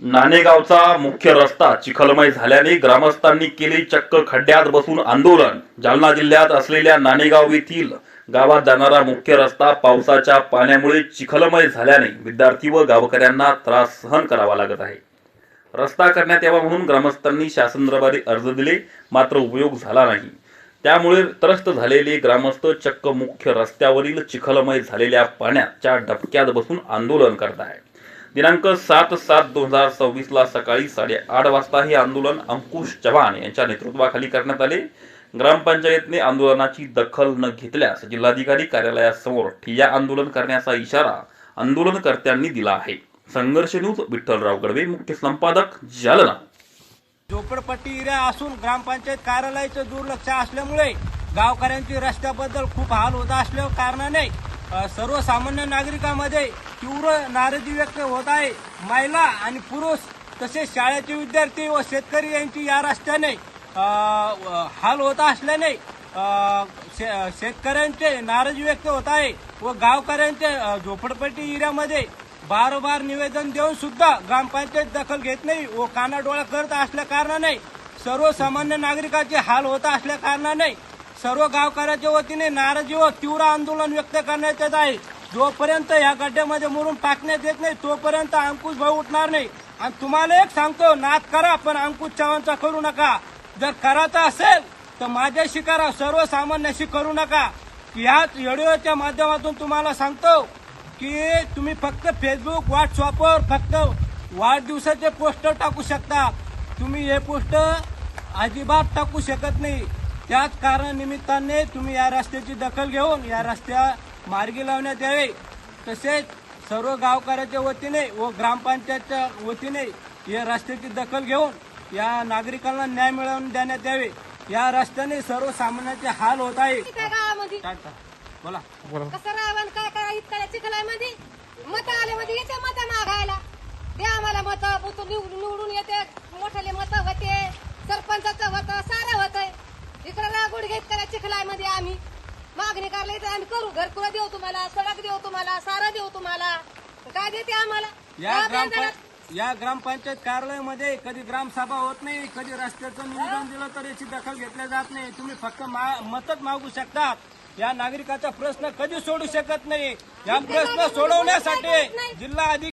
नाणेगावचा मुख्य रस्ता चिखलमय झाल्याने ग्रामस्थांनी केले चक्क खड्ड्यात बसून आंदोलन। जालना जिल्ह्यात असलेल्या नाणेगाव येथील गावात जाणारा मुख्य रस्ता पावसाच्या पाण्यामुळे चिखलमय झाल्याने विद्यार्थी व गावकऱ्यांना त्रास सहन करावा लागत आहे। रस्ता करण्यात यावा म्हणून ग्रामस्थांनी शासन दरबारी अर्ज दिले, मात्र उपयोग झाला नाही। त्यामुळे त्रस्त झालेले ग्रामस्थ चक्क मुख्य रस्त्यावरील चिखलमय झालेल्या पाण्याच्या डबक्यात बसून आंदोलन करत आहेत। दिनांक 7/7/2024 ला सकाळी 8:30 वाजता हे आंदोलन अंकुश चव्हाण यांच्या नेतृत्वाखाली करण्यात आले। ग्रामपंचायतने आंदोलनाची दखल न घेतल्यास जिल्हाधिकारी कार्यालयासमोर ठिय्या आंदोलन करण्याचा इशारा आंदोलनकर्त्यांनी दिला आहे। संघर्ष न्यूज विठ्ठलराव गडवे, मुख्य संपादक, जालना। झोपडपट्टी एरिया असून ग्रामपंचायत कार्यालयाचे दुर्लक्ष असल्यामुळे गावकऱ्यांची रस्त्याबद्दल खूप हाल होत असल्या कारणाने सर्वसामान्य नागरिकांमध्ये तीव्र नाराजी व्यक्त होत आहे। महिला आणि पुरुष तसेच शाळेचे विद्यार्थी व शेतकरी यांची या रस्त्याने हाल होत असल्याने शेतकऱ्यांचे नाराजी व्यक्त होत आहे व गावकऱ्यांचे झोपडपट्टी एरियामध्ये बार निवेदन देऊन सुद्धा ग्रामपंचायत दखल घेत नाही व कानाडोळा करत असल्या कारणाने सर्वसामान्य नागरिकांचे हाल होत असल्या कारणाने सर्व गावकऱ्याच्या वतीने नाराजी व तीव्र आंदोलन व्यक्त करण्यात येत आहे। जोपर्यंत या गड्ड्यामध्ये मुरुम टाकण्यात येत नाही तोपर्यंत अंकुश भाऊ उठणार नाही। आणि तुम्हाला एक सांगतो, नाद करा पण अंकुश चव्हाणचा करू नका। जर करायचा असेल तर माझ्याशी करा, सर्वसामान्याशी करू नका। याच व्हिडिओच्या माध्यमातून तुम्हाला सांगतो की तुम्ही फक्त फेसबुक, व्हॉट्सअपवर फक्त वाढदिवसाचे पोस्टर टाकू शकता, तुम्ही हे पोस्टर अजिबात टाकू शकत नाही। त्याच कारणानिमित्ताने तुम्ही या रस्त्याची दखल घेऊन या रस्त्या मार्गी लावण्यात यावे। तसेच सर्व गावकऱ्याच्या वतीने व ग्रामपंचायतच्या वतीने या रस्त्याची दखल घेऊन या नागरिकांना न्याय मिळवून देण्यात यावे। या रस्त्याने सर्वसामान्यांचे हाल होत आहे। बोला कसं रावण काय करा इतक्या चिखलामध्ये मत आले मध्ये येते मत मागायला, ते आम्हाला मत निवडून येते, मोठाले मत होते, सरपंचाचं होतं, सारं होतंय। इकडे रागुड घेत करा चिखलामध्ये आम्ही मागणी करायला तर आम्ही करू, घरकुला देऊ तुम्हाला, सडक देऊ तुम्हाला, सारा देऊ तुम्हाला, काय देते आम्हाला। या ग्रामपंचायत कार्यालयामध्ये कधी ग्रामसभा होत नाही, कधी रस्त्याचं निवेदन दिलं तर याची दखल घेतली जात नाही। तुम्ही फक्त मतच मागू शकता, या नागरिकाचा प्रश्न कधी सोडू शकत नाही। या प्रश्न सोडवण्यासाठी जिल्हा